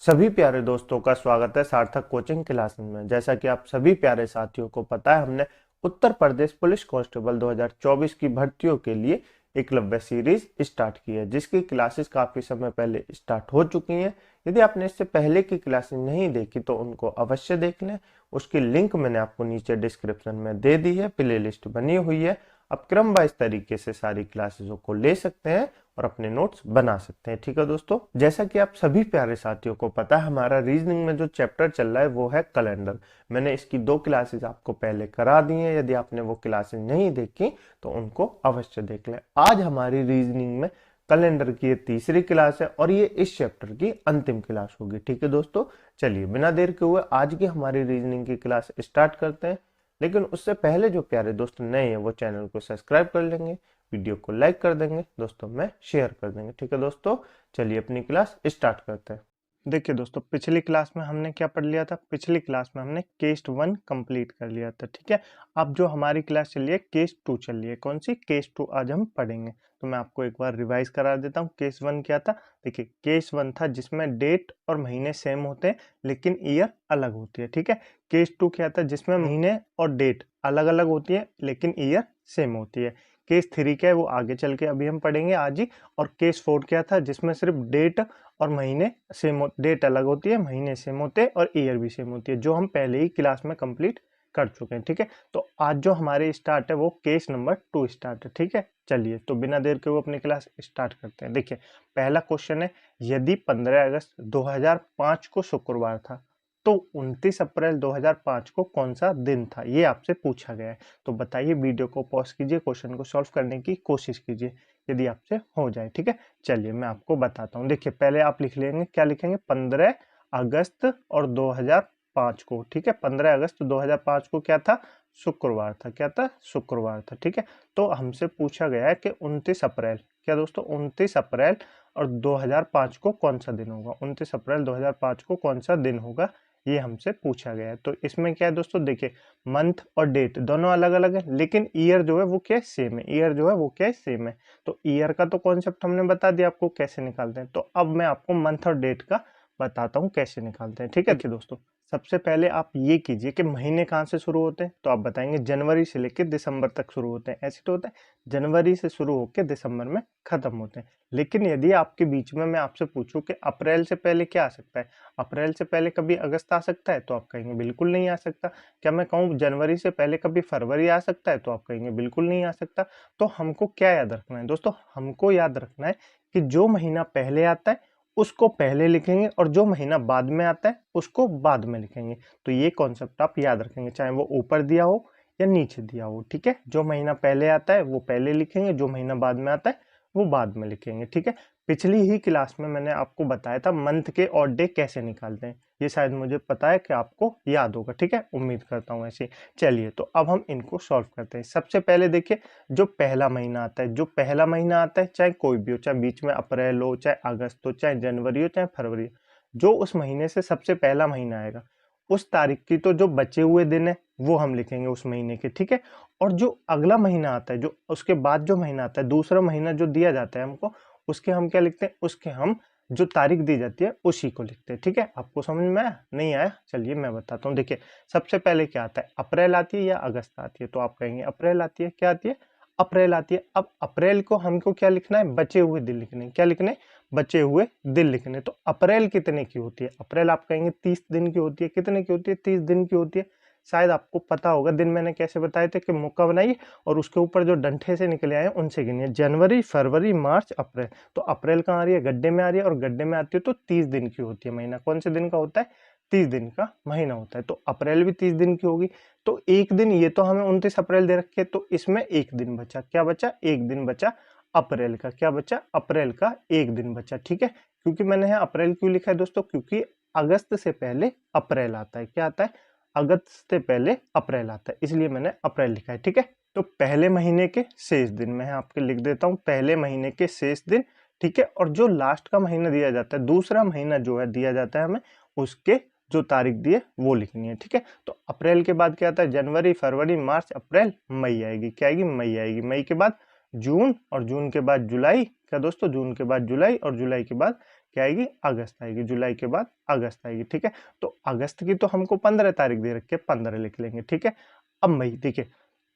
सभी प्यारे दोस्तों का स्वागत है सार्थक कोचिंग क्लासेस में। जैसा कि आप सभी प्यारे साथियों को पता है, हमने उत्तर प्रदेश पुलिस कांस्टेबल 2024 की भर्तियों के लिए एकलव्य सीरीज स्टार्ट की है, जिसकी क्लासेस काफी समय पहले स्टार्ट हो चुकी हैं। यदि आपने इससे पहले की क्लासेस नहीं देखी तो उनको अवश्य देख लें। उसकी लिंक मैंने आपको नीचे डिस्क्रिप्शन में दे दी है, प्ले लिस्ट बनी हुई है। आप क्रम वाइज तरीके से सारी क्लासेसों को ले सकते हैं और अपने नोट्स बना सकते हैं। ठीक है दोस्तों, जैसा कि आप सभी प्यारे साथियों को पता है, हमारा रीजनिंग में जो चैप्टर चल रहा है वो है कैलेंडर। मैंने इसकी 2 क्लासेस आपको पहले करा दी हैं। यदि आपने वो क्लासेस नहीं देखी तो उनको अवश्य देख लें। आज हमारी रीजनिंग में कैलेंडर की ये तीसरी क्लास है और ये इस चैप्टर की अंतिम क्लास होगी। ठीक है दोस्तों, चलिए बिना देर के हुए आज की हमारी रीजनिंग की क्लास स्टार्ट करते हैं। लेकिन उससे पहले जो प्यारे दोस्त नए हैं वो चैनल को सब्सक्राइब कर लेंगे, वीडियो को लाइक कर देंगे, दोस्तों में शेयर कर देंगे। ठीक है दोस्तों, चलिए अपनी क्लास स्टार्ट करते हैं। देखिए दोस्तों, पिछली क्लास में हमने क्या पढ़ लिया था? पिछली क्लास में हमने केस 1 कंप्लीट कर लिया था। ठीक है, अब जो हमारी क्लास चल रही है केस 2 चल रही है। कौन सी? केस 2 आज हम पढ़ेंगे। तो मैं आपको एक बार रिवाइज करा देता हूँ। केस 1 क्या था? देखिए, केस 1 था जिसमें डेट और महीने सेम होते हैं लेकिन ईयर अलग होती है। ठीक है, केस 2 क्या था? जिसमें महीने और डेट अलग अलग होती है लेकिन ईयर सेम होती है। केस 3 क्या है वो आगे चल के अभी हम पढ़ेंगे आज ही। और केस 4 क्या था? जिसमें सिर्फ डेट और महीने सेम, डेट अलग होती है, महीने सेम होते हैं और ईयर भी सेम होती है, जो हम पहले ही क्लास में कंप्लीट कर चुके हैं। ठीक है, तो आज जो हमारे स्टार्ट है वो केस नंबर 2 स्टार्ट है। ठीक है, चलिए तो बिना देर के वो अपनी क्लास स्टार्ट करते हैं। देखिए, पहला क्वेश्चन है, यदि 15 अगस्त 2005 को शुक्रवार था तो 29 अप्रैल 2005 को कौन सा दिन था? ये आपसे पूछा गया है। तो बताइए, वीडियो को पॉज कीजिए, क्वेश्चन को सॉल्व करने की कोशिश कीजिए यदि आपसे हो जाए। ठीक है, चलिए मैं आपको बताता हूँ। देखिए, पहले आप लिख लेंगे, क्या लिखेंगे? 15 अगस्त और 2005 को। ठीक है, 15 अगस्त 2005 को क्या था? शुक्रवार था। क्या था? शुक्रवार था। ठीक है, तो हमसे पूछा गया है कि 29 अप्रैल, क्या दोस्तों? 29 अप्रैल और 2005 को कौन सा दिन होगा? 29 अप्रैल 2005 को कौन सा दिन होगा, ये हमसे पूछा गया है। तो इसमें क्या है दोस्तों? देखिए, मंथ और डेट दोनों अलग अलग है लेकिन ईयर जो है वो क्या है? सेम है। ईयर जो है वो क्या है? सेम है। तो ईयर का तो कॉन्सेप्ट हमने बता दिया आपको कैसे निकालते हैं। तो अब मैं आपको मंथ और डेट का बताता हूँ कैसे निकालते हैं। ठीक है, देखिए दोस्तों, सबसे पहले आप ये कीजिए कि महीने कहाँ से शुरू होते हैं। तो आप बताएंगे जनवरी से लेकर दिसंबर तक शुरू होते हैं। ऐसे तो होता है, जनवरी से शुरू होकर दिसंबर में खत्म होते हैं। लेकिन यदि आपके बीच में मैं आपसे पूछूं कि अप्रैल से पहले क्या आ सकता है, अप्रैल से पहले कभी अगस्त आ सकता है, तो आप कहेंगे बिल्कुल नहीं आ सकता। क्या मैं कहूँ जनवरी से पहले कभी फरवरी आ सकता है, तो आप कहेंगे बिल्कुल नहीं आ सकता। तो हमको क्या याद रखना है दोस्तों? हमको याद रखना है कि जो महीना पहले आता है उसको पहले लिखेंगे और जो महीना बाद में आता है उसको बाद में लिखेंगे। तो ये कॉन्सेप्ट आप याद रखेंगे, चाहे वो ऊपर दिया हो या नीचे दिया हो। ठीक है, जो महीना पहले आता है वो पहले लिखेंगे, जो महीना बाद में आता है वो बाद में लिखेंगे। ठीक है, पिछली ही क्लास में मैंने आपको बताया था मंथ के और डे कैसे निकालते हैं। ये शायद मुझे पता है कि आपको याद होगा। ठीक है, उम्मीद करता हूँ ऐसे। चलिए तो अब हम इनको सॉल्व करते हैं। सबसे पहले देखिए, जो पहला महीना आता है, जो पहला महीना आता है, चाहे कोई भी हो, चाहे बीच में अप्रैल हो, चाहे अगस्त हो, चाहे जनवरी हो, चाहे फरवरी हो, जो उस महीने से सबसे पहला महीना आएगा उस तारीख की तो जो बचे हुए दिन है वो हम लिखेंगे उस महीने के। ठीक है, और जो अगला महीना आता है, जो उसके बाद जो महीना आता है, दूसरा महीना जो दिया जाता है हमको, उसके हम क्या लिखते हैं? उसके हम जो तारीख दी जाती है उसी को लिखते हैं। ठीक है, आपको समझ में आया? नहीं आया? चलिए मैं बताता हूँ। देखिए, सबसे पहले क्या आता है? अप्रैल आती है या अगस्त आती है? तो आप कहेंगे अप्रैल आती है। क्या आती है? अप्रैल आती है। अब अप्रैल को हमको क्या लिखना है? बचे हुए दिन लिखने। क्या लिखने? बचे हुए दिन लिखने। तो अप्रैल कितने की होती है? अप्रैल आप कहेंगे 30 दिन की होती है। कितने की होती है? 30 दिन की होती है। शायद आपको पता होगा दिन मैंने कैसे बताए थे कि मुक्का बनाइए और उसके ऊपर जो डंठे से निकले आए हैं उनसे गिनिए। जनवरी, फरवरी, मार्च, अप्रैल। तो अप्रैल कहाँ आ रही है? गड्ढे में आ रही है, और गड्ढे में आती है तो 30 दिन की होती है। महीना कौन से दिन का होता है? 30 दिन का महीना होता है। तो अप्रैल भी 30 दिन की होगी। तो एक दिन, ये तो हमें 29 अप्रैल दे रखे, तो इसमें एक दिन बचा। क्या बचा? एक दिन बचा अप्रैल का। क्या बचा? अप्रैल का एक दिन बचा। ठीक है, क्योंकि मैंने यहाँ अप्रैल क्यों लिखा है दोस्तों? क्योंकि अगस्त से पहले अप्रैल आता है। क्या आता है? अगस्त से पहले अप्रैल आता है, इसलिए मैंने अप्रैल लिखा है। ठीक है, तो पहले महीने के शेष दिन मैं आपके लिख देता हूँ, पहले महीने के शेष दिन। ठीक है, और जो लास्ट का महीना दिया जाता है, दूसरा महीना जो है दिया जाता है हमें, उसके जो तारीख दी है वो लिखनी है। ठीक है, तो अप्रैल के बाद क्या आता है? जनवरी, फरवरी, मार्च, अप्रैल, मई आएगी। क्या आएगी? मई आएगी। मई के बाद जून, और जून के बाद जुलाई। क्या दोस्तों? जून के बाद जुलाई, और जुलाई के बाद क्या आएगी, अगस्त आएगी। जुलाई के बाद अगस्त आएगी, ठीक है। तो अगस्त की तो हमको 15 तारीख दे रखी है, 15 लिख लेंगे, ठीक है। अब मई, देखिए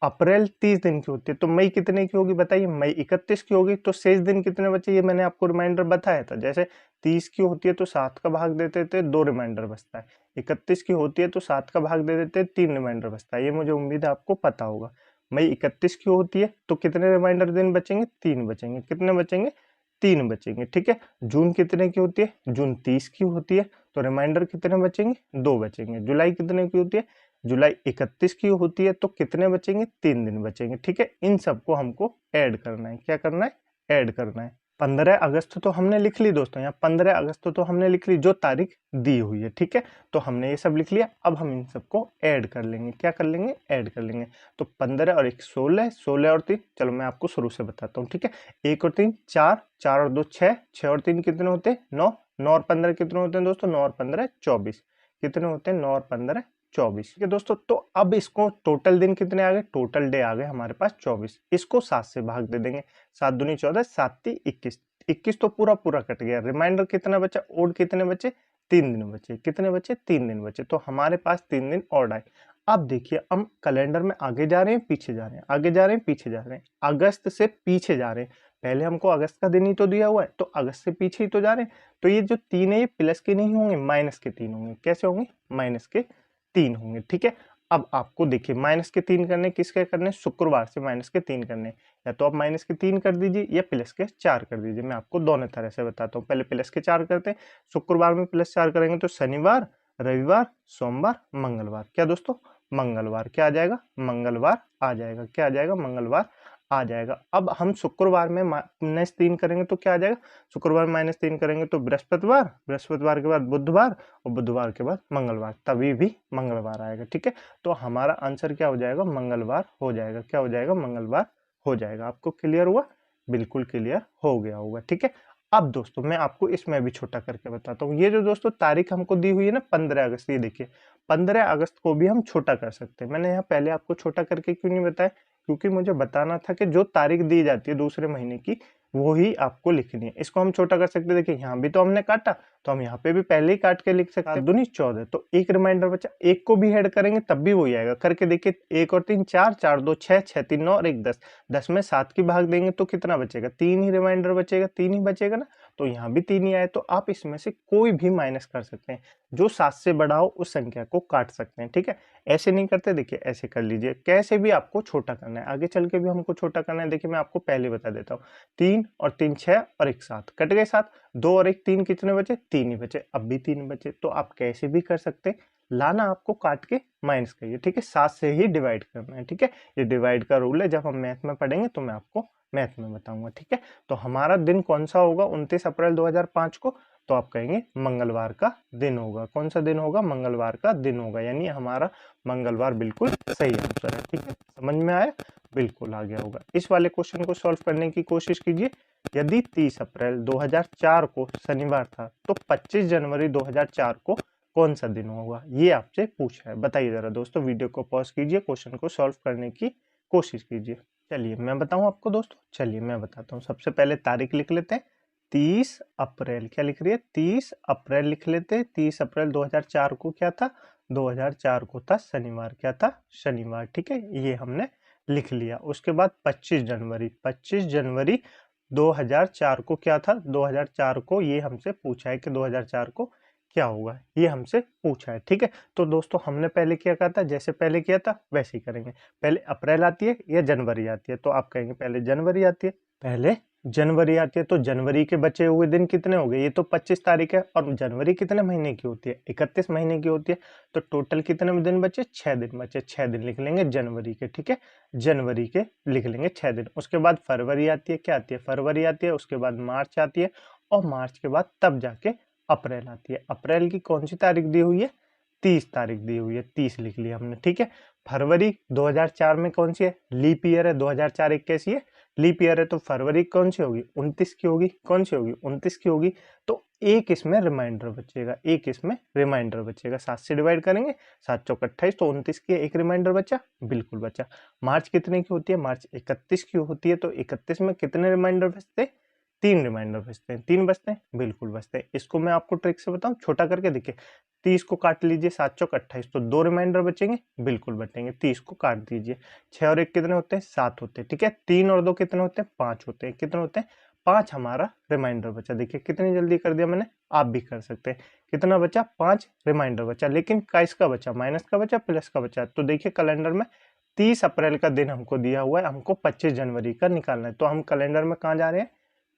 अप्रैल 30 दिन की होती है, तो मई कितने की होगी बताइए, मई 31 की होगी। तो शेष दिन कितने बचे, ये मैंने आपको रिमाइंडर बताया था। जैसे 30 की होती है तो 7 का भाग देते थे, 2 रिमाइंडर बचता है। 31 की होती है तो 7 का भाग दे देते, 3 रिमाइंडर बचता है। ये मुझे उम्मीद है आपको पता होगा। मई 31 की होती है तो कितने रिमाइंडर दिन बचेंगे, 3 बचेंगे। कितने बचेंगे, 3 बचेंगे, ठीक है। जून कितने की होती है, जून 30 की होती है, तो रिमाइंडर कितने बचेंगे, 2 बचेंगे। जुलाई कितने की होती है, जुलाई 31 की होती है, तो कितने बचेंगे, 3 दिन बचेंगे, ठीक है। इन सबको हमको ऐड करना है। क्या करना है, ऐड करना है। 15 अगस्त तो हमने लिख ली दोस्तों, यहाँ 15 अगस्त तो हमने लिख ली, जो तारीख दी हुई है, ठीक है। तो हमने ये सब लिख लिया। अब हम इन सबको ऐड कर लेंगे। क्या कर लेंगे, ऐड कर लेंगे। तो 15 और 1 16, 16 और 3, चलो मैं आपको शुरू से बताता हूँ, ठीक है। 1 और 3 4, 4 और 2 6, 6 और 3 कितने होते हैं, 9, 9 और 15 कितने होते हैं दोस्तों, 9 और 15 24, कितने होते हैं, 9 और 15 24, ठीक है दोस्तों। तो अब इसको टोटल दिन कितने आ गए, टोटल डे आ गए हमारे पास 24। इसको 7 से भाग दे देंगे, 7 दूनी 14, 7 ती 21, 21 तो पूरा पूरा कट गया। रिमाइंडर कितना बचा, ओड कितने बचे, 3 दिन बचे। कितने बचे, 3 दिन बचे। तो हमारे पास 3 दिन और आए। अब देखिए हम कैलेंडर में आगे जा रहे हैं, पीछे जा रहे हैं, आगे जा रहे हैं, पीछे जा रहे हैं। अगस्त से पीछे जा रहे हैं। पहले हमको अगस्त का दिन ही तो दिया हुआ है, तो अगस्त से पीछे ही तो जा रहे हैं। तो ये जो 3 है ये प्लस के नहीं होंगे, माइनस के 3 होंगे। कैसे होंगे, माइनस के 3 होंगे, ठीक है। अब आपको देखिए माइनस के 3 करने, किसके करने, शुक्रवार से माइनस के 3 करने। या तो आप माइनस के 3 कर दीजिए या प्लस के 4 कर दीजिए। मैं आपको दोनों तरह से बताता हूँ। पहले प्लस के 4 करते हैं। शुक्रवार में प्लस 4 करेंगे तो शनिवार, रविवार, सोमवार, मंगलवार। क्या दोस्तों, मंगलवार। क्या आ जाएगा, मंगलवार आ जाएगा। क्या आ जाएगा, मंगलवार आ जाएगा। अब हम शुक्रवार में -3 करेंगे तो क्या आ जाएगा, शुक्रवार में -3 करेंगे तो बृहस्पतिवार, बृहस्पतिवार के बाद बुधवार, और बुधवार के बाद मंगलवार, तभी भी मंगलवार आएगा, ठीक है। तो हमारा आंसर क्या हो जाएगा, मंगलवार हो जाएगा। क्या हो जाएगा, मंगलवार हो जाएगा। आपको क्लियर हुआ, बिल्कुल क्लियर हो गया होगा, ठीक है। अब दोस्तों मैं आपको इसमें भी छोटा करके बताता हूँ। ये जो दोस्तों तारीख हमको दी हुई है ना 15 अगस्त, ये देखिए 15 अगस्त को भी हम छोटा कर सकते हैं। मैंने यहाँ पहले आपको छोटा करके क्यों नहीं बताया, क्योंकि मुझे बताना था कि जो तारीख दी जाती है दूसरे महीने की, वो ही आपको लिखनी है। इसको हम छोटा कर सकते हैं। देखिए यहाँ भी तो हमने काटा, तो हम यहाँ पे भी पहले ही काट के लिख सकते हैं। दूनी 14, तो एक रिमाइंडर बचा, एक को भी ऐड करेंगे तब भी वही आएगा। करके देखिए 1 और 3 4, 4 2 6, 6 3 9 और 1 10, 10 में 7 की भाग देंगे तो कितना बचेगा, 3 ही रिमाइंडर बचेगा, 3 ही बचेगा ना। तो यहाँ भी 3 ही आए। तो आप इसमें से कोई भी माइनस कर सकते हैं, जो 7 से बड़ा हो उस संख्या को काट सकते हैं, ठीक है। ऐसे नहीं करते, देखिए ऐसे कर लीजिए। कैसे भी आपको छोटा करना है, आगे चल के भी हमको छोटा करना है। देखिए मैं आपको पहले बता देता हूँ। 3 और 3 6 और 1 7, कट गए 7, 2 और 1 3, कितने बचे, 3 ही बचे। अब भी 3 बचे। तो आप कैसे भी कर सकते हैं, लाना आपको काट के माइनस करिए, ठीक है। 7 से ही डिवाइड करना है, ठीक है। ये डिवाइड का रूल है, जब हम मैथ में पढ़ेंगे तो मैं आपको मैथ में बताऊंगा, ठीक है। तो हमारा दिन कौन सा होगा 29 अप्रैल 2005 को, तो आप कहेंगे मंगलवार का दिन होगा। कौन सा दिन होगा, मंगलवार का दिन होगा। यानी हमारा मंगलवार बिल्कुल सही आंसर है, ठीक है। समझ में आया, बिल्कुल आ गया होगा। इस वाले क्वेश्चन को सॉल्व करने की कोशिश कीजिए। यदि 30 अप्रैल 2004 को शनिवार था, तो 25 जनवरी 2004 को कौन सा दिन होगा, ये आपसे पूछा है। बताइए जरा दोस्तों, वीडियो को पॉज कीजिए, क्वेश्चन को सॉल्व करने की कोशिश कीजिए। चलिए मैं बताऊं आपको दोस्तों, चलिए मैं बताता हूँ। सबसे पहले तारीख लिख लेते हैं, 30 अप्रैल। क्या लिख रही है, 30 अप्रैल लिख लेते हैं। 30 अप्रैल 2004 को क्या था, 2004 को था शनिवार। क्या था, शनिवार, ठीक है। ये हमने लिख लिया। उसके बाद 25 जनवरी, 25 जनवरी 2004 को क्या था, 2004 को ये हमसे पूछा है कि 2004 को क्या होगा, ये हमसे पूछा है, ठीक है। तो दोस्तों हमने पहले क्या कहा था, जैसे पहले किया था वैसे ही करेंगे। पहले अप्रैल आती है या जनवरी आती है, तो आप कहेंगे पहले जनवरी आती है। पहले जनवरी आती है, तो जनवरी के बचे हुए दिन कितने हो गए, ये तो 25 तारीख है। और जनवरी कितने महीने की होती है, 31 महीने की होती है। तो टोटल कितने दिन बचे, 6 दिन बचे। 6 दिन लिख लेंगे जनवरी के, ठीक है। जनवरी के लिख लेंगे 6 दिन। उसके बाद फरवरी आती है, क्या आती है, फरवरी आती है। उसके बाद मार्च आती है, और मार्च के बाद तब जाके अप्रैल आती है। अप्रैल की कौन सी तारीख दी हुई है, 30 तारीख दी हुई है, 30 लिख लिया हमने, ठीक है। फरवरी 2004 में कौन सी है, लीप ईयर है। 2004 एक कैसी है, लीप ईयर है। तो फरवरी कौन सी होगी, 29 की होगी। कौन सी होगी, 29 की होगी। तो एक इसमें रिमाइंडर बचेगा, एक इसमें रिमाइंडर बचेगा। 7 से डिवाइड करेंगे, 7 चौक 28, तो 29 की एक रिमाइंडर बचा, बिल्कुल बचा। मार्च कितने की होती है, मार्च 31 की होती है। तो 31 में कितने रिमाइंडर बचते, 3 रिमाइंडर बचते हैं, 3 बचते हैं, बिल्कुल बचते हैं। इसको मैं आपको ट्रिक से बताऊं, छोटा करके देखिए, 30 को काट लीजिए, 7 चौक 28, तो 2 रिमाइंडर बचेंगे, बिल्कुल बचेंगे। 30 को काट दीजिए, 6 और 1 कितने होते हैं, 7 होते हैं, ठीक है। 3 और 2 कितने होते हैं, 5 होते हैं, कितने होते हैं, 5 हमारा रिमाइंडर बचा। देखिए कितनी जल्दी कर दिया मैंने, आप भी कर सकते हैं। कितना बचा, 5 रिमाइंडर बचा, लेकिन किसका बचा, माइनस का बचा, प्लस का बचा। तो देखिए कैलेंडर में 30 अप्रैल का दिन हमको दिया हुआ है, हमको 25 जनवरी का निकालना है। तो हम कैलेंडर में कहाँ जा रहे हैं,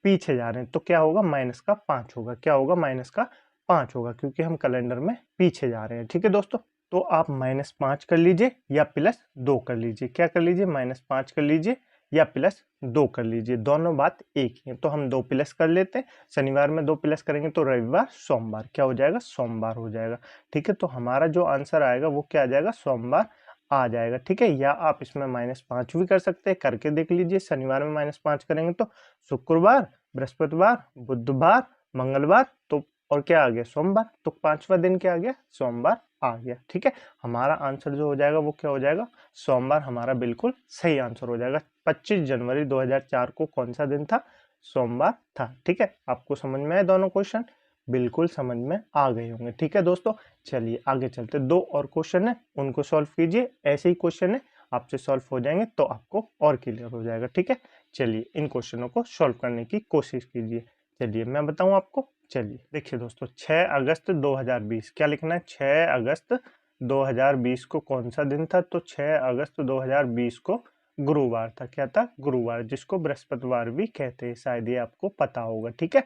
पीछे जा रहे हैं। तो क्या होगा, माइनस का 5 होगा, क्या होगा, माइनस का 5 होगा, क्योंकि हम कैलेंडर में पीछे जा रहे हैं। ठीक है दोस्तों, तो आप -5 कर लीजिए या +2 कर लीजिए। क्या कर लीजिए, -5 कर लीजिए या +2 कर लीजिए, दोनों बात एक ही है। तो हम 2 प्लस कर लेते हैं, शनिवार में 2 प्लस करेंगे तो रविवार सोमवार क्या हो जाएगा, सोमवार हो जाएगा। ठीक है, तो हमारा जो आंसर आएगा वो क्या आ जाएगा, सोमवार आ जाएगा। ठीक है, या आप इसमें -5 भी कर सकते हैं, करके देख लीजिए। शनिवार में -5 करेंगे तो शुक्रवार, बृहस्पतिवार, बुधवार, मंगलवार, तो और क्या आ गया, सोमवार। तो 5वां दिन क्या आ गया, सोमवार आ गया। ठीक है, हमारा आंसर जो हो जाएगा वो क्या हो जाएगा, सोमवार हमारा बिल्कुल सही आंसर हो जाएगा। 25 जनवरी 2004 को कौन सा दिन था, सोमवार था। ठीक है, आपको समझ में आए दोनों क्वेश्चन, बिल्कुल समझ में आ गए होंगे। ठीक है दोस्तों, चलिए आगे चलते, 2 और क्वेश्चन है, उनको सॉल्व कीजिए। ऐसे ही क्वेश्चन है, आपसे सॉल्व हो जाएंगे तो आपको और क्लियर हो जाएगा। ठीक है, चलिए इन क्वेश्चनों को सॉल्व करने की कोशिश कीजिए। चलिए मैं बताऊं आपको, चलिए देखिए दोस्तों, 6 अगस्त 2020 क्या लिखना है, 6 अगस्त 2020 को कौन सा दिन था, तो 6 अगस्त 2020 को गुरुवार था। क्या था, गुरुवार, जिसको बृहस्पतिवार भी कहते हैं, शायद ये आपको पता होगा। ठीक है,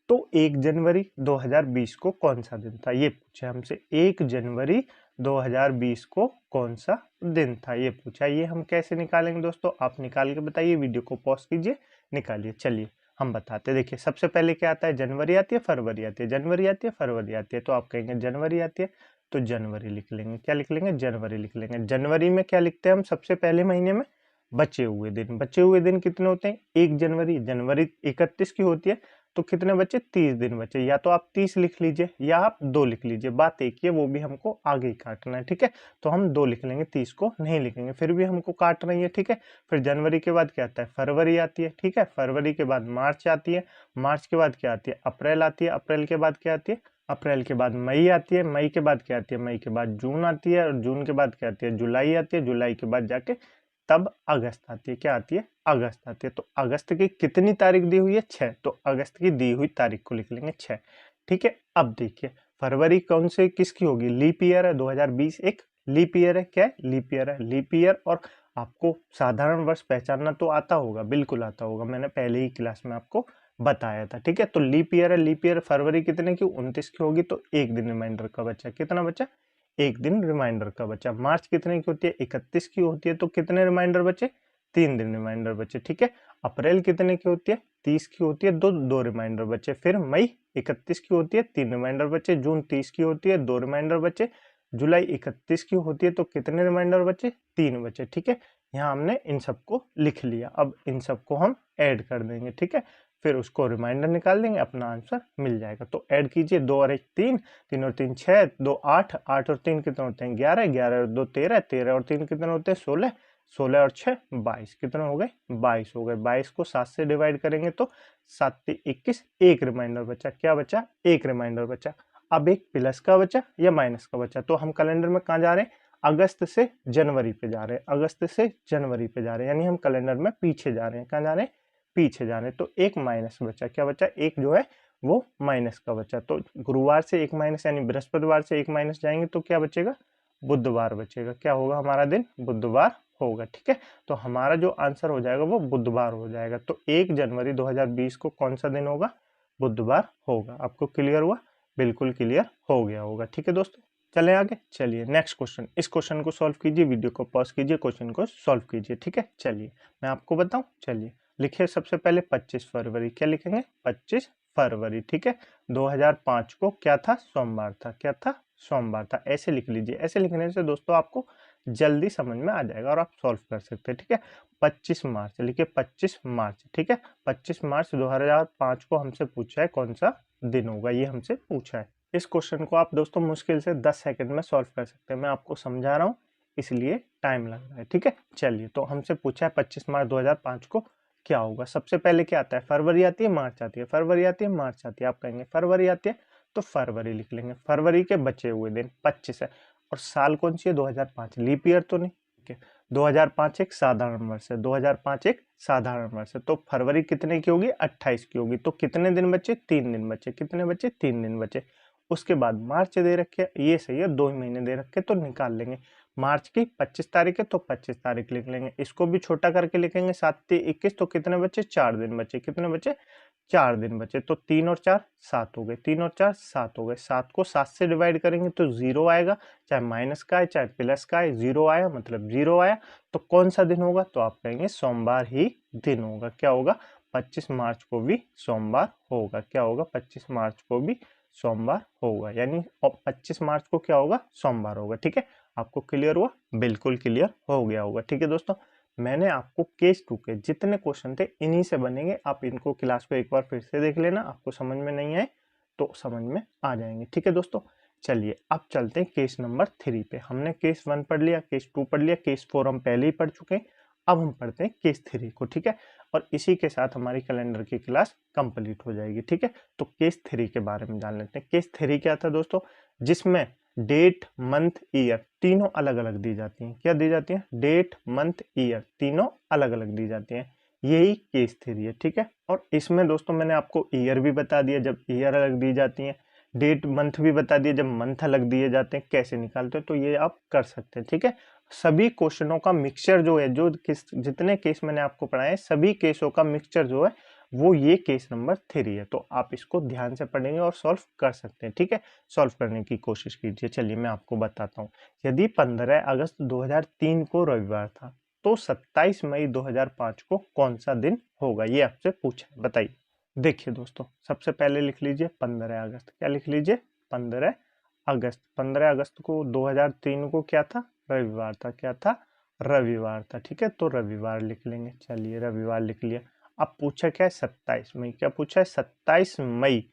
तो 1 जनवरी 2020 को कौन सा दिन था, ये पूछा हमसे। 1 जनवरी 2020 को कौन सा दिन था, ये पूछा। ये हम कैसे निकालेंगे दोस्तों, आप निकाल के बताइए, वीडियो को पॉज कीजिए, निकालिए। चलिए हम बताते, देखिए सबसे पहले क्या आता है, जनवरी आती है, फरवरी आती है, जनवरी आती है, फरवरी आती है। तो आप कहेंगे जनवरी आती है, तो जनवरी लिख लेंगे। क्या लिख लेंगे, जनवरी लिख लेंगे। जनवरी में क्या लिखते हैं हम, सबसे पहले महीने में बचे हुए दिन। बचे हुए दिन कितने होते हैं, 1 जनवरी, जनवरी 31 की होती है, तो कितने बचे, 30 दिन बचे। या तो आप 30 लिख लीजिए या आप 2 लिख लीजिए, बात एक ही है, वो भी हमको आगे ही काटना है। ठीक है, तो हम 2 लिख लेंगे, 30 को नहीं लिखेंगे, फिर भी हमको काट रही है। ठीक है, फिर जनवरी के बाद क्या आता है, फरवरी आती है। ठीक है, फरवरी के बाद मार्च आती है, मार्च के बाद क्या आती है, अप्रैल आती है, अप्रैल के बाद क्या आती है, अप्रैल के बाद मई आती है, मई के बाद क्या आती है, मई के बाद जून आती है, और जून के बाद क्या आती है, जुलाई आती है, जुलाई के बाद जाके तब अगस्त आती है। क्या आती है, अगस्त आती है। तो अगस्त की कितनी तारीख दी हुई है, 6, तो अगस्त की दी हुई तारीख को लिख लेंगे 6। ठीक है, अब देखिए फरवरी कौन से किसकी होगी, लीप ईयर है, 2020 एक लीप ईयर है। क्या है, लीप ईयर है, लीप ईयर। और आपको साधारण वर्ष पहचानना तो आता होगा, बिल्कुल आता होगा, मैंने पहले ही क्लास में आपको बताया था। ठीक है, तो लीप ईयर है, लीप ईयर फरवरी कितने की, 29 की होगी, तो 1 दिन रिमाइंडर का बचा, कितना बचा, 1 दिन रिमाइंडर का बचा। मार्च कितने की होती है, 31 की होती है, तो कितने रिमाइंडर बचे, 3 दिन रिमाइंडर बचे। ठीक है, अप्रैल कितने की होती है, 30 की होती है, दो रिमाइंडर बचे। फिर मई 31 की होती है, 3 रिमाइंडर बचे। जून 30 की होती है, 2 रिमाइंडर बचे। जुलाई 31 की होती है, तो कितने रिमाइंडर बचे, 3 बचे। ठीक है, यहाँ हमने इन सबको लिख लिया, अब इन सबको हम ऐड कर देंगे। ठीक है, फिर उसको रिमाइंडर निकाल देंगे, अपना आंसर मिल जाएगा। तो ऐड कीजिए, 2 और 1 3, 3 और 3 6, 2 8, 8 और 3 कितने होते हैं, 11, 11 और 2 13, 13 और 3 कितने होते हैं, 16, 16 और 6 22, कितने हो गए, 22 हो गए। 22 को 7 से डिवाइड करेंगे तो 7 से 21, एक रिमाइंडर बचा। क्या बचा, एक रिमाइंडर बचा। अब एक प्लस का बचा या माइनस का बचा, तो हम कैलेंडर में कहाँ जा रहे हैं, अगस्त से जनवरी पे जा रहे हैं, अगस्त से जनवरी पे जा रहे हैं, यानी हम कैलेंडर में पीछे जा रहे हैं। कहाँ जा रहे हैं, पीछे जा रहे हैं। तो एक माइनस बचा, क्या बचा, एक जो है वो माइनस का बचा। तो गुरुवार से एक माइनस, यानी बृहस्पतिवार से एक माइनस जाएंगे तो क्या बचेगा, बुधवार बचेगा। क्या होगा, हमारा दिन बुधवार होगा। ठीक है, तो हमारा जो आंसर हो जाएगा वो बुधवार हो जाएगा। तो 1 जनवरी 2020 को कौन सा दिन होगा, बुधवार होगा। आपको क्लियर हुआ, बिल्कुल क्लियर हो गया होगा। ठीक है दोस्तों, चलें आगे। चलिए नेक्स्ट क्वेश्चन, इस क्वेश्चन को सॉल्व कीजिए, वीडियो को पॉज कीजिए, क्वेश्चन को सॉल्व कीजिए। ठीक है, चलिए मैं आपको बताऊं, चलिए लिखिए सबसे पहले 25 फरवरी। क्या लिखेंगे, 25 फरवरी। ठीक है, 2005 को क्या था, सोमवार था। क्या था, सोमवार था। ऐसे लिख लीजिए, ऐसे लिखने से दोस्तों आपको जल्दी समझ में आ जाएगा और आप सॉल्व कर सकते हैं। ठीक है, 25 मार्च लिखिए, 25 मार्च। ठीक है, 25 मार्च 2005 को हमसे पूछा है कौन सा दिन होगा, ये हमसे पूछा है। इस क्वेश्चन को आप दोस्तों मुश्किल से 10 सेकंड में सॉल्व कर सकते हैं। मैं आपको समझा रहा हूँ इसलिए टाइम लग रहा है। ठीक है, चलिए तो हमसे पूछा है 25 मार्च 2005 को क्या होगा। सबसे पहले क्या आता है, फरवरी आती है, मार्च आती है, फरवरी आती है, मार्च आती है। आप कहेंगे फरवरी आती है तो फरवरी लिख लेंगे। फरवरी के बचे हुए दिन 25 है और साल कौन सी है, 2005। लीप ईयर तो नहीं, ठीक है। 2005 एक साधारण वर्ष है, 2005 एक साधारण वर्ष है। तो फरवरी कितने की होगी, 28 की होगी। तो कितने दिन बचे, 3 दिन बचे। कितने बचे, 3 दिन बचे। उसके बाद मार्च दे रखे, ये सही है, 2 महीने दे रखे तो निकाल लेंगे। मार्च की 25 तारीख है तो 25 तारीख लिख लेंगे। इसको भी छोटा करके लिखेंगे, 7 से 21 तो कितने बचे, 4 दिन बचे। कितने बचे, 4 दिन बचे। तो 3 और 4 7 हो गए, 3 और 4 7 हो गए। 7 को 7 से डिवाइड करेंगे तो 0 आएगा, चाहे माइनस का है चाहे प्लस का है, 0 आया मतलब 0 आया। तो कौन सा दिन होगा, तो आप कहेंगे सोमवार ही दिन होगा। क्या होगा, 25 मार्च को भी सोमवार होगा। क्या होगा, 25 मार्च को भी सोमवार होगा, यानी 25 मार्च को क्या होगा, सोमवार होगा। ठीक है, आपको क्लियर हुआ, बिल्कुल क्लियर हो गया होगा। ठीक है दोस्तों, मैंने आपको केस 2 के जितने क्वेश्चन थे इन्हीं से बनेंगे। आप इनको क्लास को एक बार फिर से देख लेना, आपको समझ में नहीं आए तो समझ में आ जाएंगे। ठीक है दोस्तों, चलिए अब चलते हैं केस नंबर 3 पे। हमने केस 1 पढ़ लिया, केस 2 पढ़ लिया, केस 4 हम पहले ही पढ़ चुके हैं। अब हम पढ़ते हैं केस 3 को। ठीक है, और इसी के साथ हमारी कैलेंडर की क्लास कंप्लीट हो जाएगी। ठीक है, तो केस 3 के बारे में जान लेते हैं। केस 3 क्या था दोस्तों, जिसमें डेट मंथ ईयर तीनों अलग अलग दी जाती हैं। क्या दी जाती हैं, डेट मंथ ईयर तीनों अलग अलग दी जाती हैं। यही केस 3 है। ठीक है, और इसमें दोस्तों मैंने आपको ईयर भी बता दिया जब ईयर अलग दी जाती है, डेट मंथ भी बता दिया जब मंथ अलग दिए जाते हैं, कैसे निकालते हैं तो ये आप कर सकते हैं। ठीक है, सभी क्वेश्चनों का मिक्सचर जो है, जो जितने केस मैंने आपको पढ़ाए सभी केसों का मिक्सचर जो है वो ये केस नंबर 3 है। तो आप इसको ध्यान से पढ़ेंगे और सॉल्व कर सकते हैं। ठीक है, सॉल्व करने की कोशिश कीजिए। चलिए मैं आपको बताता हूँ। यदि 15 अगस्त 2003 को रविवार था तो 27 मई 2005 को कौन सा दिन होगा, ये आपसे पूछा है, बताइए। देखिए दोस्तों, सबसे पहले लिख लीजिए 15 अगस्त। क्या लिख लीजिए, 15 अगस्त। 15 अगस्त को 2003 को क्या था, रविवार था। क्या था, रविवार था। ठीक है, तो रविवार लिख लेंगे। चलिए रविवार लिख लिया। अब पूछा क्या है, 27 मई। क्या पूछा है, 27 मई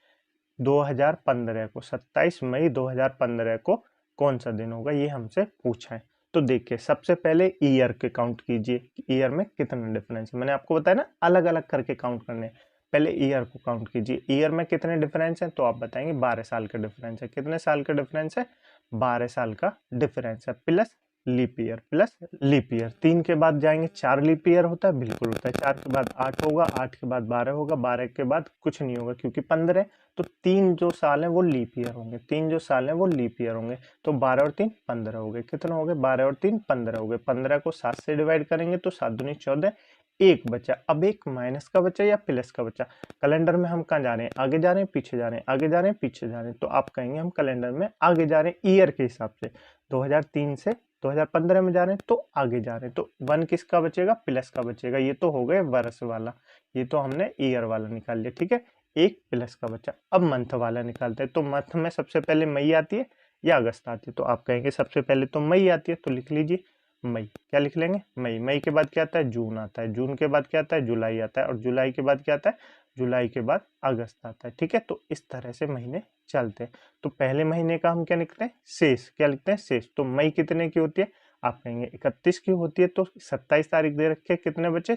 2015 को, 27 मई 2015 को कौन सा दिन होगा, ये हमसे पूछा है। तो देखिए सबसे पहले ईयर के काउंट कीजिए, ईयर में कितना डिफरेंस है। मैंने आपको बताया ना अलग अलग करके काउंट करने। पहले ईयर को काउंट कीजिए, ईयर में कितने डिफरेंस है, तो आप बताएंगे 12 साल का डिफरेंस है। कितने साल का डिफरेंस है, 12 साल का डिफरेंस है, plus leap year, plus leap year. 3 के बाद जाएंगे 4 लीप ईयर होता है, बिल्कुल होता है। 4 के बाद 8 होगा, 8 के बाद 12 होगा, 12 के बाद कुछ नहीं होगा क्योंकि 15 है। तो 3 जो साल है वो लीप ईयर होंगे, 3 जो साल है वो लीप ईयर होंगे। तो 12 और 3 15 हो गए। कितना हो गए, 12 और 3 15 हो गए। 15 को 7 से डिवाइड करेंगे तो 7 दूनी 14, एक बचा। अब एक माइनस का बचा या प्लस का बचा। कैलेंडर में हम कहाँ जा रहे हैं, आगे जा रहे हैं पीछे जा रहे हैं, आगे जा रहे हैं पीछे जा रहे हैं। तो आप कहेंगे हम कैलेंडर में आगे जा रहे हैं ईयर के हिसाब से, 2003 से 2015 में जा रहे हैं तो आगे जा रहे हैं। तो 1 किसका बचेगा, प्लस का बचेगा। ये तो हो गए वर्ष वाला, ये तो हमने ईयर वाला निकाल लिया। ठीक है, एक प्लस का बचा। अब मंथ वाला निकालते हैं। तो मंथ में सबसे पहले मई आती है या अगस्त आती है, तो आप कहेंगे सबसे पहले तो मई आती है, तो लिख लीजिए मई। क्या लिख लेंगे, मई। मई के बाद क्या आता है, जून आता है। जून के बाद क्या आता है, जुलाई आता है। और जुलाई के बाद क्या आता है, जुलाई के बाद अगस्त आता है। ठीक है, तो इस तरह से महीने चलते हैं। तो पहले महीने का हम क्या लिखते हैं, शेष। क्या लिखते हैं, शेष। तो मई कितने की होती है, आप कहेंगे 31 की होती है। तो 27 तारीख दे रखे, कितने बचे,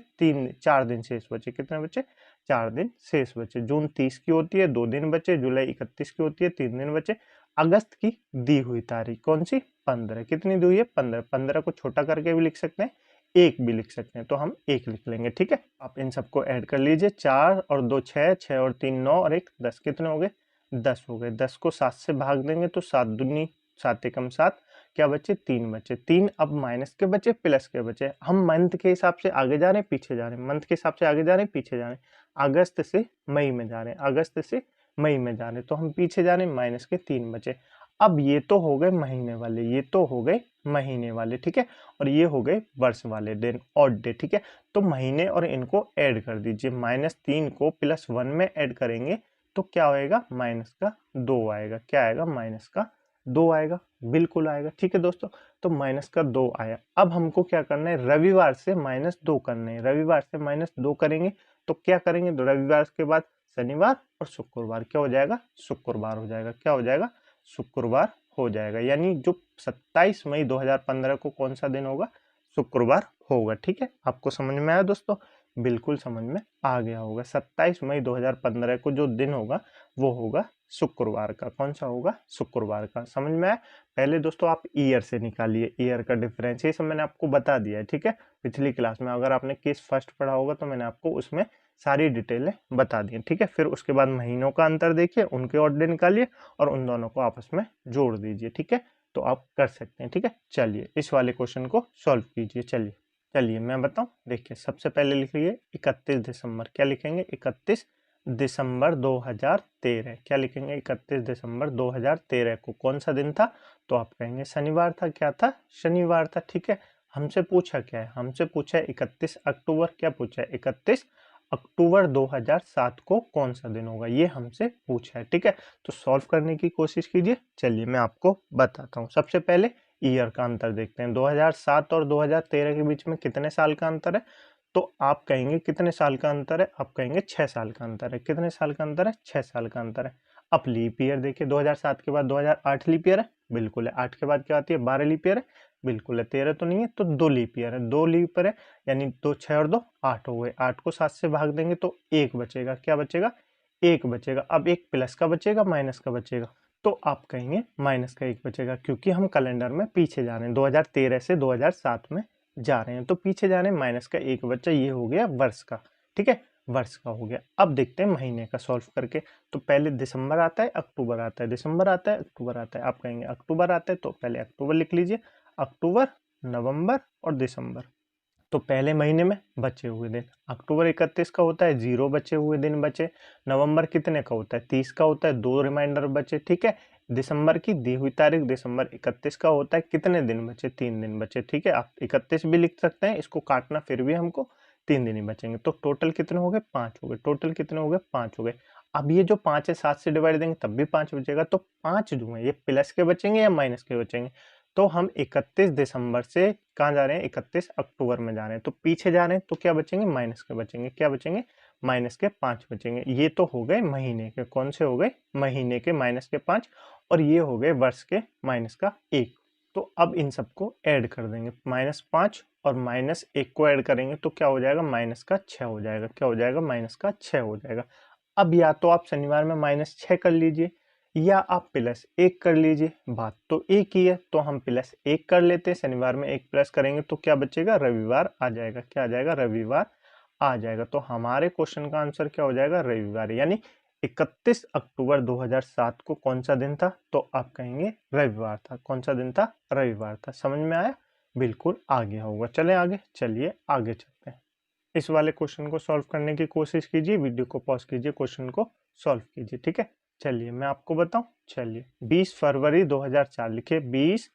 4 दिन शेष बचे। कितने बचे, 4 दिन शेष बचे। जून 30 की होती है, 2 दिन बचे। जुलाई 31 की होती है, 3 दिन बचे। अगस्त की दी हुई तारीख कौन सी, 15। कितनी दी हुई है, 15। 15 को छोटा करके भी लिख सकते हैं, एक भी लिख सकते हैं, तो हम एक लिख लेंगे। ठीक है, आप इन सबको ऐड कर लीजिए। 4 और 2 6, 6 और 3 9 और 1 10। कितने हो गए, 10 हो गए। 10 को 7 से भाग देंगे तो 7 दूनी 7 एकम 7, क्या बचे, 3 बचे। 3 अब माइनस के बचे, प्लस के बचे। हम मंथ के हिसाब से आगे जा रहे हैं पीछे जा रहे हैं, मंथ के हिसाब से आगे जा रहे हैं पीछे जा रहे हैं। अगस्त से मई में जा रहे हैं, अगस्त से मई में जा रहे हैं, तो हम पीछे जा रहे हैं, माइनस के 3 बचे। अब ये तो हो गए महीने वाले, ये तो हो गए महीने वाले। ठीक है, और ये हो गए वर्ष वाले दिन, ऑड डे। ठीक है, तो महीने और इनको ऐड कर दीजिए। -3 को +1 में ऐड करेंगे तो क्या होएगा, माइनस का 2 आएगा। क्या आएगा, माइनस का 2 आएगा, बिल्कुल आएगा। ठीक है दोस्तों, तो माइनस का 2 आया। अब हमको क्या करना है, रविवार से -2 करने हैं। रविवार से -2 करेंगे तो क्या करेंगे, तो रविवार के बाद शनिवार और शुक्रवार क्या हो जाएगा, शुक्रवार हो जाएगा। क्या हो जाएगा, शुक्रवार हो जाएगा। यानी जो 27 मई 2015 को कौन सा दिन होगा, शुक्रवार होगा। ठीक है, आपको समझ में आया दोस्तों, बिल्कुल समझ में आ गया होगा। 27 मई 2015 को जो दिन होगा वो होगा शुक्रवार का। कौन सा होगा? शुक्रवार का। समझ में आया? पहले दोस्तों आप ईयर से निकालिए, ईयर का डिफरेंस, ये सब मैंने आपको बता दिया है, ठीक है, पिछली क्लास में। अगर आपने केस फर्स्ट पढ़ा होगा तो मैंने आपको उसमें सारी डिटेलें बता दी हैं, ठीक है। फिर उसके बाद महीनों का अंतर देखिए, उनके ऑर्डर निकालिए और उन दोनों को आपस में जोड़ दीजिए, ठीक है। तो आप कर सकते हैं, ठीक है। चलिए इस वाले क्वेश्चन को सॉल्व कीजिए। चलिए चलिए मैं बताऊं, देखिए सबसे पहले लिख लीजिए 31 दिसंबर। क्या लिखेंगे? 31 दिसंबर 2013। क्या लिखेंगे? 31 दिसंबर 2013 को कौन सा दिन था? तो आप कहेंगे शनिवार था। क्या था? शनिवार था, ठीक है। हमसे पूछा क्या है? हमसे पूछा है 31 अक्टूबर। क्या पूछा है? 31 अक्टूबर 2007 को कौन सा दिन होगा, ये हमसे पूछा है, ठीक है। तो सॉल्व करने की कोशिश कीजिए। चलिए मैं आपको बताता हूँ। सबसे पहले ईयर का अंतर देखते हैं। 2007 और 2013 के बीच में कितने साल का अंतर है? तो आप कहेंगे कितने साल का अंतर है? आप कहेंगे 6 साल का अंतर है। कितने साल का अंतर है? 6 साल का अंतर है। अब लीप ईयर देखिए, 2007 के बाद 2008 लीप ईयर है, बिल्कुल है। 8 के बाद क्या आती है? 12 लीप ईयर है, बिल्कुल है। 13 तो नहीं है, तो 2 लीप ईयर है। 2 लीप ईयर है, यानी 2 6 और 2 8 हो गए। 8 को 7 से भाग देंगे तो 1 बचेगा। क्या बचेगा? 1 बचेगा। अब एक प्लस का बचेगा, माइनस का बचेगा। तो आप कहेंगे माइनस का 1 बचेगा, क्योंकि हम कैलेंडर में पीछे जा रहे हैं, 2013 से 2007 में जा रहे हैं, तो पीछे जा रहे हैं। माइनस का 1 बच्चा, ये हो गया वर्ष का, ठीक है, वर्ष का हो गया। अब देखते हैं महीने का सॉल्व करके। तो पहले दिसंबर आता है, अक्टूबर आता है, दिसंबर आता है, अक्टूबर आता है। आप कहेंगे अक्टूबर आता है, तो पहले अक्टूबर लिख लीजिए। अक्टूबर, नवंबर और दिसंबर। तो पहले महीने में बचे हुए दिन, अक्टूबर 31 का होता है, 0 बचे हुए दिन बचे। नवंबर कितने का होता है? 30 का होता है, 2 रिमाइंडर बचे, ठीक है। दिसंबर की दी हुई तारीख, दिसंबर 31 का होता है, कितने दिन बचे? 3 दिन बचे, ठीक है। आप 31 भी लिख सकते हैं, इसको काटना फिर भी हमको 3 दिन ही बचेंगे। तो टोटल कितने हो गए? 5 हो गए। टोटल कितने हो गए? 5 हो गए। अब ये जो 5 है, 7 से डिवाइड देंगे तब भी 5 बचेगा। तो 5 जो है ये प्लस के बचेंगे या माइनस के बचेंगे? तो हम 31 दिसंबर से कहाँ जा रहे हैं? 31 अक्टूबर में जा रहे हैं, तो पीछे जा रहे हैं, तो क्या बचेंगे? माइनस के बचेंगे। क्या बचेंगे? माइनस के 5 बचेंगे। ये तो हो गए महीने के। कौन से हो गए? महीने के माइनस के 5। और ये हो गए वर्ष के माइनस का 1। तो अब इन सबको ऐड कर देंगे, -5 और -1 को ऐड करेंगे तो क्या हो जाएगा? माइनस का 6 हो जाएगा। क्या हो जाएगा? माइनस का 6 हो जाएगा। अब या तो आप शनिवार में -6 कर लीजिए, या आप +1 कर लीजिए। बात तो एक ही है, तो हम +1 कर लेते हैं। शनिवार में 1 प्लस करेंगे तो क्या बचेगा? रविवार आ जाएगा। क्या आ जाएगा? रविवार आ जाएगा। तो हमारे क्वेश्चन का आंसर क्या हो जाएगा? रविवार। यानी 31 अक्टूबर 2007 को कौन सा दिन था? तो आप कहेंगे रविवार था। कौन सा दिन था? रविवार था। समझ में आया? बिल्कुल आ गया होगा। चलें आगे, चलिए आगे चलते हैं। इस वाले क्वेश्चन को सॉल्व करने की कोशिश कीजिए। वीडियो को पॉज कीजिए, क्वेश्चन को सॉल्व कीजिए, ठीक है। चलिए मैं आपको बताऊं। चलिए 20 फरवरी 2004 लिखिए। 20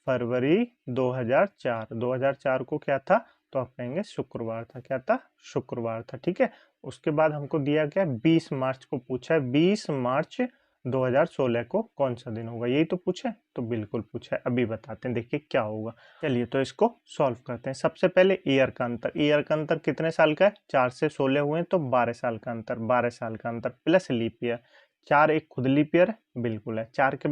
फरवरी 2004। 2004 को क्या था? तो आप कहेंगे शुक्रवार था। क्या था? शुक्रवार था, ठीक है। उसके बाद हमको दिया गया 20 मार्च को पूछा है। 20 मार्च 2016 को कौन सा दिन होगा? यही तो पूछा है, तो बिल्कुल पूछा है। अभी बताते हैं, देखिए क्या होगा। चलिए तो इसको सॉल्व करते हैं। सबसे पहले ईयर का अंतर। ईयर का अंतर कितने साल का है? 4 से 16 हुए तो 12 साल का अंतर। 12 साल का अंतर प्लस लीप ईयर। 4 एक खुद लीप ईयर है, बिल्कुल है। 4 के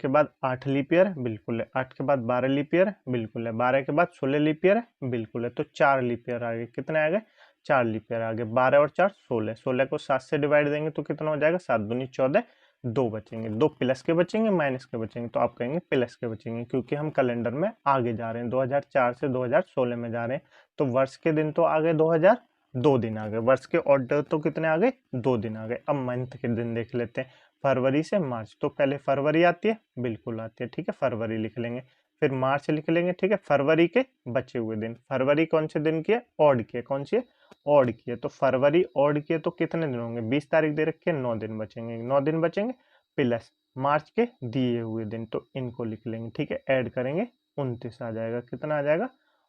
बाद 8 लीप ईयर है, बिल्कुल है। 8 के बाद 12 लीप ईयर है, बिल्कुल है। 12 के बाद 16 लीप ईयर है, बिल्कुल है। तो 4 लीप ईयर आ गए। कितने आ गए? 4 लीप ईयर आ गए। 12 और 4 16। 16 को 7 से डिवाइड देंगे तो कितना हो जाएगा? 7 दूनी 14। 2 बचेंगे। 2 प्लस के बचेंगे, माइनस के बचेंगे? तो आप कहेंगे प्लस के बचेंगे, क्योंकि हम कैलेंडर में आगे जा रहे हैं, 2004 से 2016 में जा रहे हैं। तो वर्ष के दिन तो आ गए 2000, 2 दिन आ गए। वर्ष के ऑर्डर तो कितने आ गए? 2 दिन आ गए। अब मंथ के दिन देख लेते हैं, फरवरी से मार्च। तो पहले फरवरी आती है, बिल्कुल आती है, ठीक है, फरवरी लिख लेंगे। फिर मार्च लिख लेंगे, ठीक है। फरवरी के बचे हुए दिन, फरवरी कौन से दिन की है? ऑड की है। कौन सी है? ऑड की है। तो फरवरी ऑड की है तो कितने दिन होंगे? 20 तारीख दे रखी है, 9 दिन बचेंगे। 9 दिन बचेंगे प्लस मार्च के दिए हुए दिन, तो इनको लिख लेंगे, ठीक है। ऐड करेंगे 29 आ जाएगा। कितना आ जाएगा?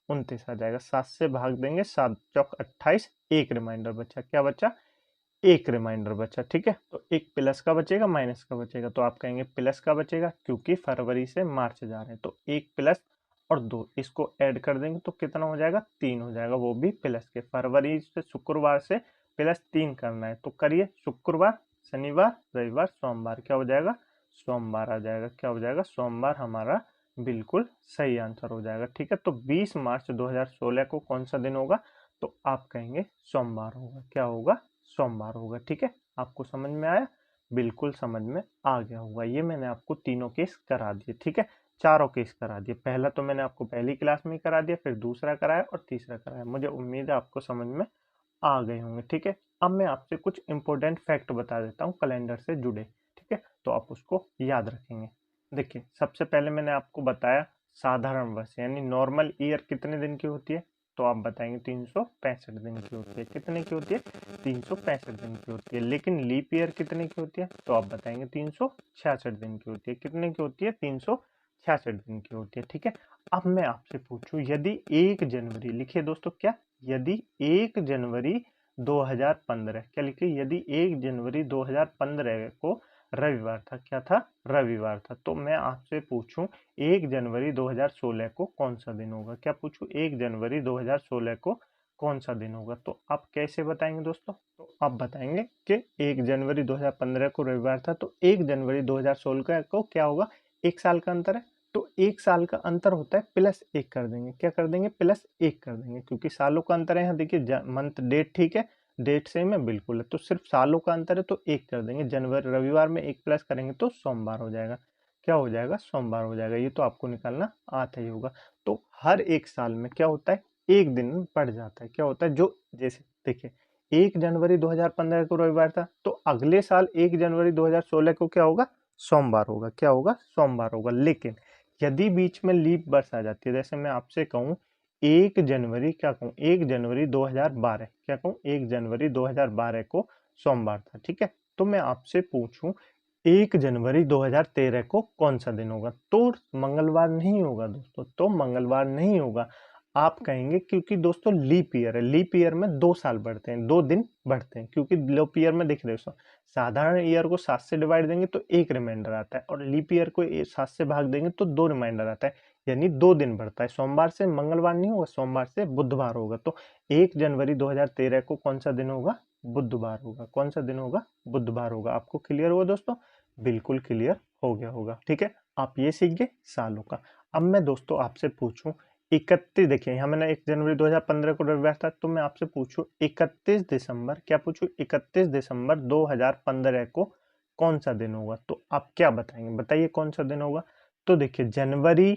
29 आ जाएगा। 7 से भाग देंगे, 7 चौक 28। एक रिमाइंडर बचा। क्या बचा? एक रिमाइंडर बचा, ठीक है। तो एक प्लस का बचेगा, माइनस का बचेगा? तो आप कहेंगे प्लस का बचेगा, क्योंकि फरवरी से मार्च जा रहे हैं। तो एक प्लस और 2 इसको ऐड कर देंगे तो कितना हो जाएगा? 3 हो जाएगा, वो भी प्लस के। फरवरी से शुक्रवार से +3 करना है, तो करिए। शुक्रवार, शनिवार, रविवार, सोमवार। क्या हो जाएगा? सोमवार आ जाएगा। क्या हो जाएगा? सोमवार हमारा बिल्कुल सही आंसर हो जाएगा, ठीक है। तो 20 मार्च 2016 को कौन सा दिन होगा? तो आप कहेंगे सोमवार होगा। क्या होगा? सोमवार होगा। ठीक है, आपको समझ में आया? बिल्कुल समझ में आ गया होगा। ये मैंने आपको तीनों केस करा दिए। ठीक है, चारों केस करा दिए। पहला तो मैंने आपको पहली क्लास में ही करा दिया, फिर दूसरा कराया और तीसरा कराया। मुझे उम्मीद है आपको समझ में आ गए होंगे। ठीक है, अब मैं आपसे कुछ इंपॉर्टेंट फैक्ट बता देता हूँ कैलेंडर से जुड़े। ठीक है, तो आप उसको याद रखेंगे। देखिए, सबसे पहले मैंने आपको बताया साधारण वर्ष यानी नॉर्मल ईयर कितने दिन की होती है, तो आप बताएंगे 365 दिन की होती है। कितने की होती है? 365 दिन की होती है। लेकिन लीप ईयर कितने की होती है, तो आप बताएंगे 366 दिन की होती है। कितने की होती है? 366 दिन की होती है। ठीक है, अब मैं आपसे पूछूं, यदि 1 जनवरी लिखिए दोस्तों, क्या? यदि 1 जनवरी 2015, क्या लिखिए? यदि 1 जनवरी 2015 को रविवार था, क्या था? रविवार था, तो मैं आपसे पूछूं 1 जनवरी 2016 को कौन सा दिन होगा? क्या पूछूं? 1 जनवरी 2016 को कौन सा दिन होगा? तो आप कैसे बताएंगे दोस्तों? तो आप बताएंगे कि 1 जनवरी 2015 को रविवार था, तो 1 जनवरी 2016 को क्या होगा? 1 साल का अंतर है, तो 1 साल का अंतर होता है +1 कर देंगे। क्या कर देंगे? +1 कर देंगे, क्योंकि सालों का अंतर है। यहाँ देखिए मंथ डेट, ठीक है, डेट सेम है बिल्कुल है, तो सिर्फ सालों का अंतर है तो 1 कर देंगे। जनवरी रविवार में 1 प्लस करेंगे तो सोमवार हो जाएगा। क्या हो जाएगा? सोमवार हो जाएगा। ये तो आपको निकालना आता ही होगा। तो हर 1 साल में क्या होता है? 1 दिन बढ़ जाता है। क्या होता है? जो जैसे देखिए 1 जनवरी 2015 को रविवार था, तो अगले साल 1 जनवरी 2016 को क्या होगा? सोमवार होगा। क्या होगा? सोमवार होगा। लेकिन यदि बीच में लीप वर्ष आ जाती है, जैसे मैं आपसे कहूँ 1 जनवरी, क्या कहूँ, 1 जनवरी 2012, क्या कहूँ, 1 जनवरी 2012 को सोमवार था। ठीक है, तो मैं आपसे पूछूं 1 जनवरी 2013 को कौन सा दिन होगा? तो मंगलवार नहीं होगा दोस्तों, तो मंगलवार नहीं होगा। आप कहेंगे क्योंकि दोस्तों लीप ईयर है, लीप ईयर में 2 साल बढ़ते हैं, 2 दिन बढ़ते हैं, क्योंकि लीप ईयर में देखिए दोस्तों, साधारण ईयर को 7 से डिवाइड देंगे तो 1 रिमाइंडर आता है, और लीप ईयर को 7 से भाग देंगे तो 2 रिमाइंडर आता है, यानी 2 दिन बढ़ता है। सोमवार से मंगलवार नहीं होगा, सोमवार से बुधवार होगा। तो 1 जनवरी 2013 को कौन सा दिन होगा? बुधवार होगा। कौन सा दिन होगा? बुधवार होगा। आपको क्लियर होगा दोस्तों? बिल्कुल क्लियर हो गया होगा। ठीक है, आप ये सीख गए सालों का। अब मैं दोस्तों आपसे पूछूं 31, देखिए यहाँ मैंने 1 जनवरी 2015 को रविवार था, तो मैं आपसे पूछूं 31 दिसंबर, क्या पूछूं? 31 दिसंबर 2015 को कौन सा दिन होगा? तो आप क्या बताएंगे? बताइए कौन सा दिन होगा। तो देखिए जनवरी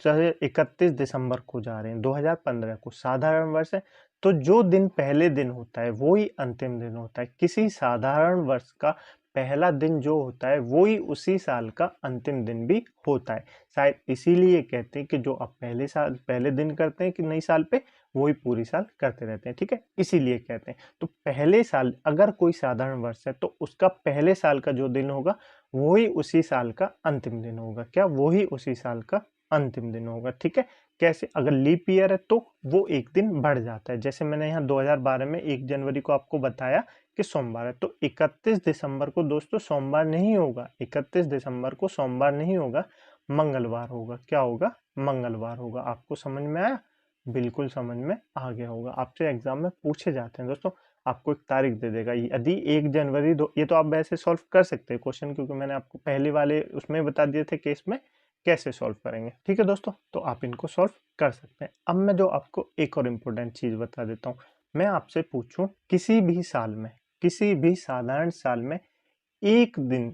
चाहे 31 दिसंबर को जा रहे हैं, 2015 को साधारण वर्ष है, तो जो दिन पहले दिन होता है वो ही अंतिम दिन होता है। किसी साधारण वर्ष का पहला दिन जो होता है वो ही उसी साल का अंतिम दिन भी होता है। शायद इसीलिए कहते हैं कि जो आप पहले दिन करते हैं कि नई साल पे, वो ही पूरी साल करते रहते हैं। ठीक है, इसीलिए कहते हैं। तो पहले साल अगर कोई साधारण वर्ष है तो उसका पहले साल का जो दिन होगा वो ही उसी साल का अंतिम दिन होगा। क्या? वो ही उसी साल का अंतिम दिन होगा। ठीक है, कैसे? अगर लीप ईयर है तो वो 1 दिन बढ़ जाता है। जैसे मैंने यहाँ 2012 में 1 जनवरी को आपको बताया कि सोमवार है, तो 31 दिसंबर को दोस्तों सोमवार नहीं होगा। 31 दिसंबर को सोमवार नहीं होगा, मंगलवार होगा। क्या होगा? मंगलवार होगा। आपको समझ में आया? बिल्कुल समझ में आ गया होगा। आपसे एग्जाम में पूछे जाते हैं दोस्तों, आपको एक तारीख दे देगा। यदि 1 जनवरी दो, ये तो आप वैसे सॉल्व कर सकते हैं क्वेश्चन, क्योंकि मैंने आपको पहले वाले उसमें बता दिए थे केस में कैसे सॉल्व करेंगे। ठीक है दोस्तों, तो आप इनको सॉल्व कर सकते हैं। अब मैं जो आपको एक और इम्पोर्टेंट चीज बता देता हूँ। मैं आपसे पूछूं किसी भी साल में, किसी भी साधारण साल में एक दिन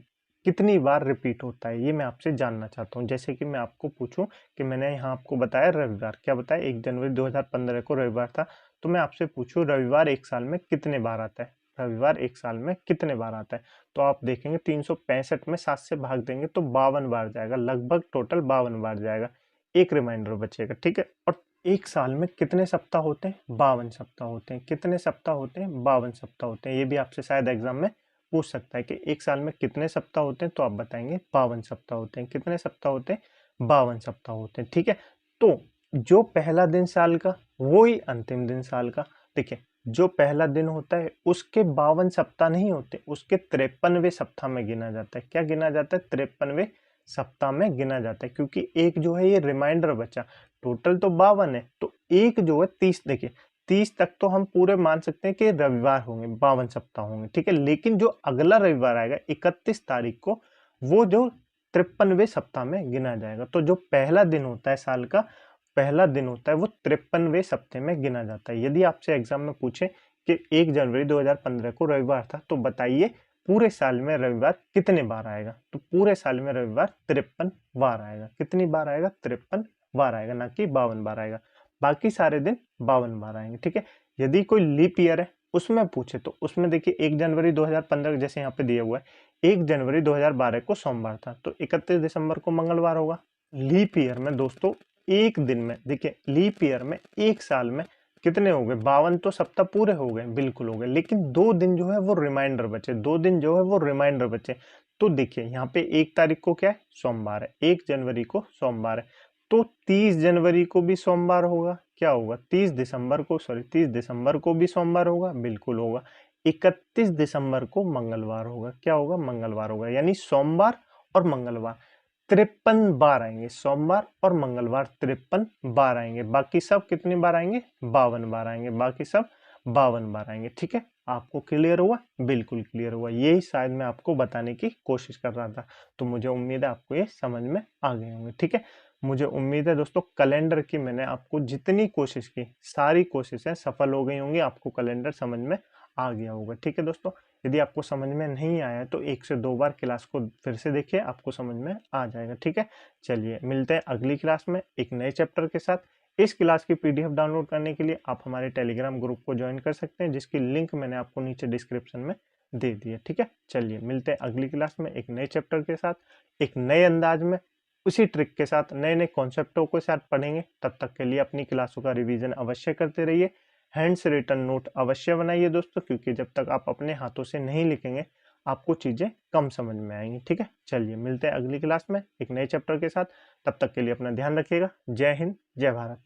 कितनी बार रिपीट होता है, ये मैं आपसे जानना चाहता हूँ। जैसे कि मैं आपको पूछूं कि मैंने यहाँ आपको बताया रविवार, क्या बताया? 1 जनवरी 2015 को रविवार था, तो मैं आपसे पूछूं रविवार 1 साल में कितने बार आता है? रविवार 1 साल में कितने बार आता है? तो आप देखेंगे 365 में 7 से भाग देंगे तो 52 बार जाएगा, लगभग टोटल 52 बार जाएगा। एक रिमाइंडर बचेगा। ठीक है, और 1 साल में कितने सप्ताह होते हैं? 52 सप्ताह होते हैं। कितने सप्ताह होते हैं? 52 सप्ताह होते हैं। ये भी आपसे शायद एग्जाम में पूछ सकता है कि 1 साल में कितने सप्ताह होते हैं, तो आप बताएंगे 52 सप्ताह होते हैं। कितने सप्ताह होते हैं? 52 सप्ताह होते हैं। ठीक है, तो जो पहला दिन साल का वो ही अंतिम दिन साल का। देखिए, जो पहला दिन होता है उसके 52 सप्ताह नहीं होते, उसके 53वें सप्ताह में गिना जाता है। क्या गिना जाता है? 53वें सप्ताह में गिना जाता है, क्योंकि एक जो है ये रिमाइंडर बचा। टोटल तो 52 है, तो एक जो है 30, देखिए 30 तक तो हम पूरे मान सकते हैं कि रविवार होंगे, 52 सप्ताह होंगे। ठीक है, लेकिन जो अगला रविवार आएगा 31 तारीख को, वो जो 53वें सप्ताह में गिना जाएगा। तो जो पहला दिन होता है साल का, पहला दिन होता है वो 53वें सप्ताह में गिना जाता है। यदि आपसे एग्जाम में पूछे कि 1 जनवरी 2015 को रविवार था, तो बताइए पूरे साल में रविवार कितने बार आएगा? तो पूरे साल में रविवार 53 बार आएगा। कितनी बार आएगा? 53 बार आएगा, ना कि 52 बार आएगा। बाकी सारे दिन 52 बार आएंगे। ठीक है। यदि कोई लीप ईयर है उसमें पूछे, तो उसमें देखिए 1 जनवरी 2015 जैसे यहाँ पे दिया हुआ है, 1 जनवरी 2012 को सोमवार था, तो 31 दिसंबर को मंगलवार होगा। लीप ईयर में दोस्तों एक दिन में, देखिए लीप ईयर में एक साल में कितने हो गए? 52 तो सप्ताह पूरे हो गए, बिल्कुल हो गए, लेकिन 2 दिन जो है वो रिमाइंडर बचे, 2 दिन जो है वो रिमाइंडर बचे। तो देखिए यहाँ पे 1 तारीख को क्या है? सोमवार है, 1 जनवरी को सोमवार है, तो 30 जनवरी को भी सोमवार होगा। क्या होगा? 30 दिसंबर को भी सोमवार होगा, बिल्कुल होगा। 31 दिसंबर को मंगलवार होगा। क्या होगा? मंगलवार होगा। यानी सोमवार और मंगलवार 53 बार आएंगे। सोमवार और मंगलवार 53 बार आएंगे। बाकी सब कितनी बार आएंगे? 52 बार आएंगे। बाकी सब 52 बार आएंगे। ठीक है। आपको क्लियर हुआ? बिल्कुल क्लियर हुआ। यही शायद मैं आपको बताने की कोशिश कर रहा था। तो मुझे उम्मीद है आपको ये समझ में आ गए होंगे। ठीक है। मुझे उम्मीद है दोस्तों कैलेंडर की मैंने आपको जितनी कोशिश की, सारी कोशिशें सफल हो गई होंगी। आपको कैलेंडर समझ में आ गया होगा। ठीक है दोस्तों। यदि आपको समझ में नहीं आया तो 1 से 2 बार क्लास को फिर से देखिए, आपको समझ में आ जाएगा। ठीक है। चलिए मिलते हैं अगली क्लास में एक नए चैप्टर के साथ। इस क्लास की पीडीएफ डाउनलोड करने के लिए आप हमारे टेलीग्राम ग्रुप को ज्वाइन कर सकते हैं, जिसकी लिंक मैंने आपको नीचे डिस्क्रिप्शन में दे दी है। ठीक है। चलिए मिलते हैं अगली क्लास में एक नए चैप्टर के साथ, एक नए अंदाज में, उसी ट्रिक के साथ, नए नए कॉन्सेप्टों के साथ पढ़ेंगे। तब तक के लिए अपनी क्लासों का रिवीजन अवश्य करते रहिए। हैंड्स रिटन नोट अवश्य बनाइए दोस्तों, क्योंकि जब तक आप अपने हाथों से नहीं लिखेंगे आपको चीजें कम समझ में आएंगी। ठीक है। चलिए मिलते हैं अगली क्लास में एक नए चैप्टर के साथ। तब तक के लिए अपना ध्यान रखिएगा। जय हिंद, जय भारत।